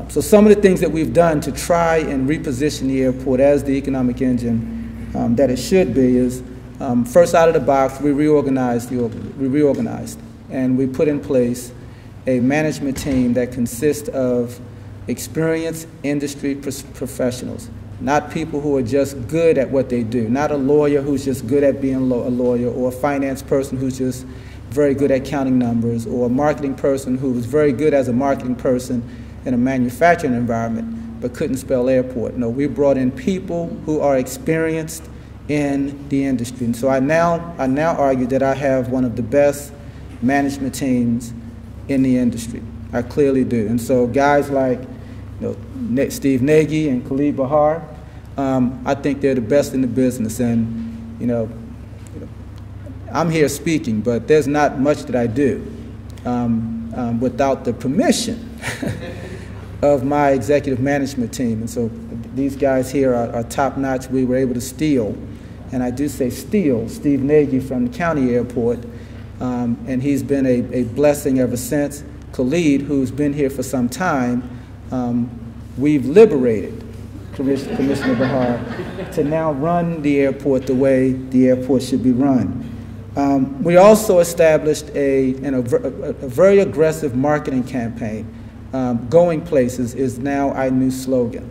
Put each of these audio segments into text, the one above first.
So some of the things that we've done to try and reposition the airport as the economic engine that it should be is, first out of the box, we reorganized, and we put in place a management team that consists of experienced industry professionals, not people who are just good at what they do, not a lawyer who's just good at being a lawyer, or a finance person who's just very good at counting numbers, or a marketing person who was very good as a marketing person in a manufacturing environment but couldn't spell airport. No, we brought in people who are experienced in the industry. And so I now argue that I have one of the best management teams in the industry. I clearly do. And so guys like Steve Nagy and Khalid Bahar, I think they're the best in the business. And I'm here speaking, but there's not much that I do without the permission of my executive management team. And so these guys here are top-notch. We were able to steal, and I do say steal, Steve Nagy from the county airport, and he's been a blessing ever since. Khalid, who's been here for some time, we've liberated Commissioner Bahar to now run the airport the way the airport should be run. We also established a very aggressive marketing campaign. Going places is now our new slogan.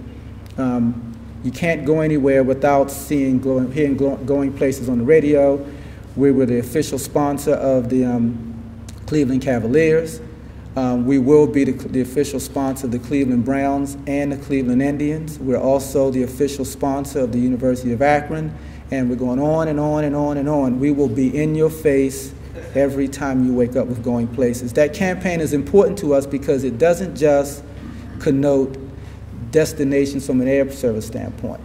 You can't go anywhere without hearing going places on the radio. We were the official sponsor of the Cleveland Cavaliers. We will be the official sponsor of the Cleveland Browns and the Cleveland Indians. We're also the official sponsor of the University of Akron, and we're going on and on and on and on. We will be in your face every time you wake up with going places. That campaign is important to us because it doesn't just connote destinations from an air service standpoint.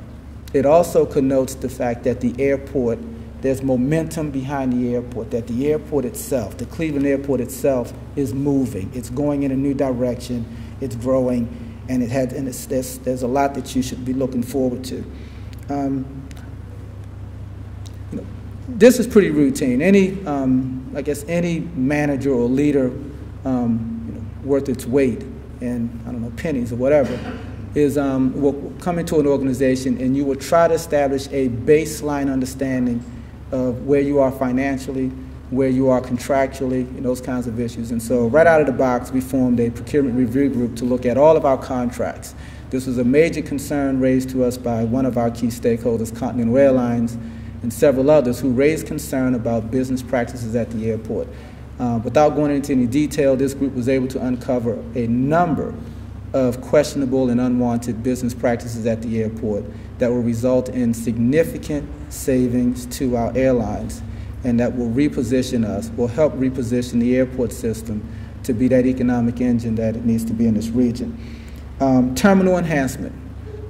It also connotes the fact that the airport, there's momentum behind the airport, that the airport itself, the Cleveland airport itself, is moving. It's going in a new direction, it's growing, and there's a lot that you should be looking forward to. This is pretty routine. I guess any manager or leader worth its weight in, I don't know, pennies or whatever, will come into an organization and you will try to establish a baseline understanding of where you are financially, where you are contractually, and those kinds of issues. And so right out of the box, we formed a procurement review group to look at all of our contracts. This was a major concern raised to us by one of our key stakeholders, Continental Airlines, and several others who raised concern about business practices at the airport. Without going into any detail, this group was able to uncover a number of questionable and unwanted business practices at the airport that will result in significant savings to our airlines, and that will reposition us, will help reposition the airport system to be that economic engine that it needs to be in this region. Terminal enhancement.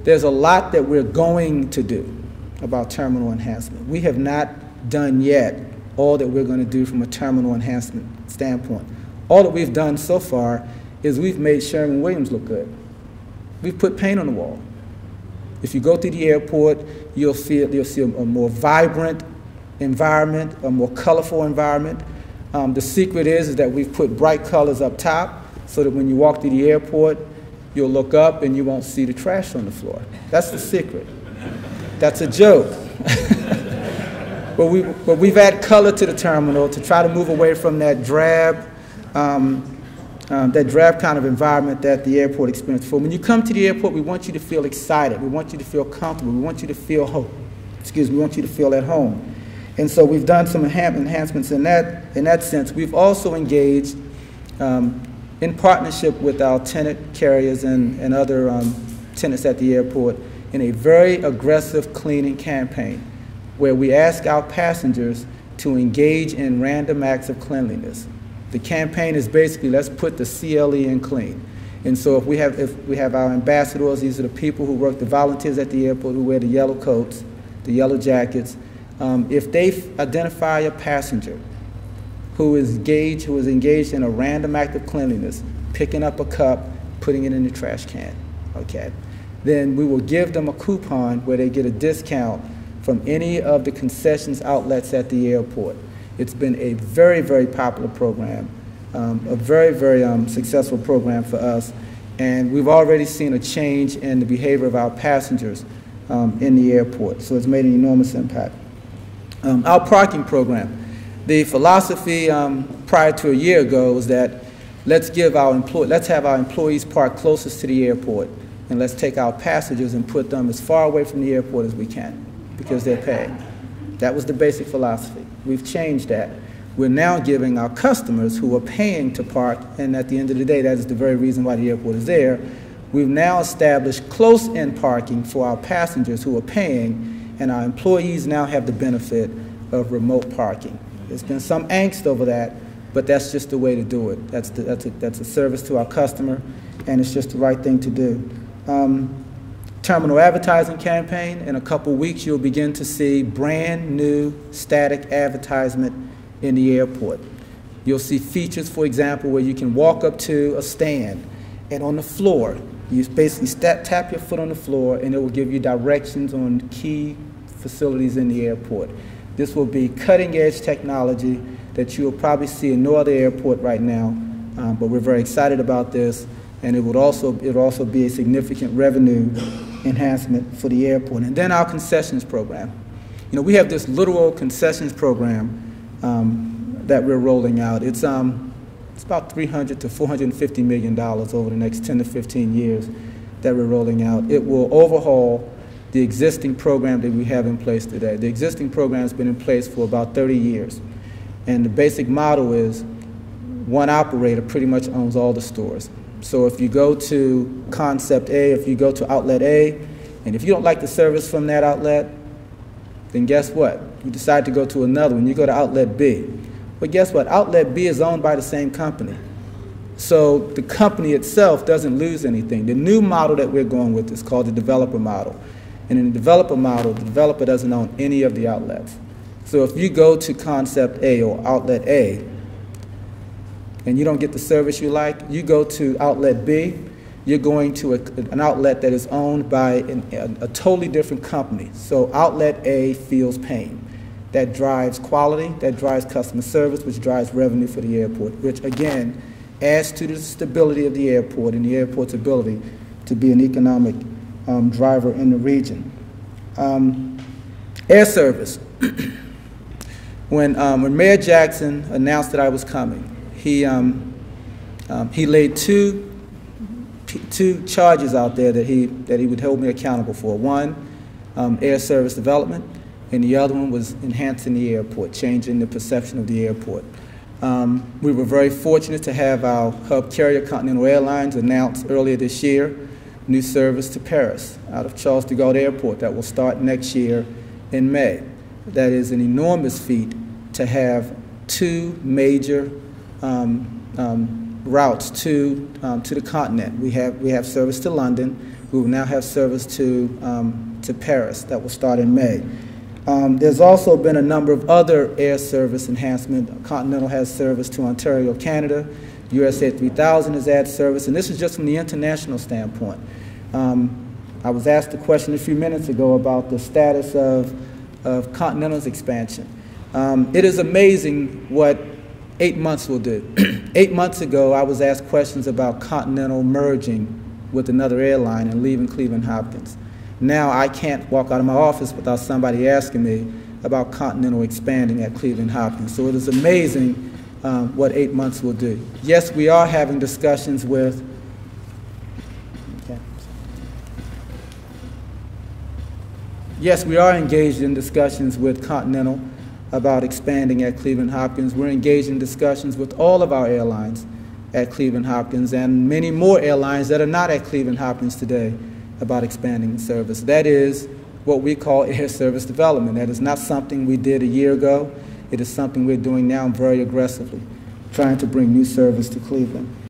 There's a lot that we're going to do about terminal enhancement. We have not done yet all that we're going to do from a terminal enhancement standpoint. All that we've done so far is we've made Sherman-Williams look good. We've put paint on the wall. If you go through the airport, you'll see a more vibrant environment, a more colorful environment. The secret is that we've put bright colors up top so that when you walk through the airport, you'll look up and you won't see the trash on the floor. That's the secret. That's a joke. but we've added color to the terminal to try to move away from that drab kind of environment that the airport experienced. When you come to the airport, we want you to feel excited. We want you to feel comfortable. We want you to feel we want you to feel at home. And so we've done some enhancements in that sense. We've also engaged in partnership with our tenant carriers and other tenants at the airport in a very aggressive cleaning campaign where we ask our passengers to engage in random acts of cleanliness. The campaign is basically, let's put the CLE in clean. And so if we have our ambassadors, these are the people who work, the volunteers at the airport who wear the yellow coats, the yellow jackets. If they identify a passenger who is engaged in a random act of cleanliness, picking up a cup, putting it in the trash can, okay, then we will give them a coupon where they get a discount from any of the concessions outlets at the airport. It's been a very, very popular program, a very, very successful program for us. And we've already seen a change in the behavior of our passengers in the airport, so it's made an enormous impact. Our parking program. The philosophy prior to a year ago was that let's have our employees park closest to the airport, and let's take our passengers and put them as far away from the airport as we can, because they're paying. That was the basic philosophy. We've changed that. We're now giving our customers who are paying to park, and at the end of the day, that is the very reason why the airport is there. We've now established close-in parking for our passengers who are paying, and our employees now have the benefit of remote parking. There's been some angst over that, but that's just the way to do it. That's a service to our customer, and it's just the right thing to do. Terminal advertising campaign. In a couple weeks, you'll begin to see brand new static advertisement in the airport. You'll see features, for example, where you can walk up to a stand, and on the floor, you basically tap your foot on the floor, and it will give you directions on key facilities in the airport. This will be cutting-edge technology that you will probably see in no other airport right now, but we're very excited about this, and it would also be a significant revenue enhancement for the airport. And then our concessions program. You know, we have this literal concessions program that we're rolling out. It's about $300 to $450 million over the next 10 to 15 years that we're rolling out. It will overhaul the existing program that we have in place today. The existing program has been in place for about 30 years. And the basic model is one operator pretty much owns all the stores. So if you go to Concept A, if you go to Outlet A, and if you don't like the service from that outlet, then guess what? You decide to go to another one. You go to Outlet B. But guess what? Outlet B is owned by the same company. So the company itself doesn't lose anything. The new model that we're going with is called the developer model. And in the developer model, the developer doesn't own any of the outlets. So if you go to Concept A or Outlet A and you don't get the service you like, you go to Outlet B, you're going to an outlet that is owned by a totally different company. So Outlet A feels pain. That drives quality, that drives customer service, which drives revenue for the airport, which again adds to the stability of the airport and the airport's ability to be an economic driver in the region. Air service. When Mayor Jackson announced that I was coming, he laid two charges out there that he would hold me accountable for. One, air service development, and the other one was enhancing the airport, changing the perception of the airport. We were very fortunate to have our hub carrier, Continental Airlines, announce earlier this year new service to Paris out of Charles de Gaulle Airport that will start next year in May. That is an enormous feat to have two major routes to the continent. We have service to London. We will now have service to Paris that will start in May. There's also been a number of other air service enhancement. Continental has service to Ontario, Canada. USA 3000 has added service, and this is just from the international standpoint. I was asked a question a few minutes ago about the status of Continental's expansion. It is amazing what 8 months will do. 8 months ago, I was asked questions about Continental merging with another airline and leaving Cleveland-Hopkins. Now I can't walk out of my office without somebody asking me about Continental expanding at Cleveland-Hopkins. So it is amazing what 8 months will do. Yes, we are having discussions with Yes, we are engaged in discussions with Continental about expanding at Cleveland-Hopkins. We're engaged in discussions with all of our airlines at Cleveland-Hopkins and many more airlines that are not at Cleveland-Hopkins today about expanding the service. That is what we call air service development. That is not something we did a year ago. It is something we're doing now very aggressively, trying to bring new service to Cleveland.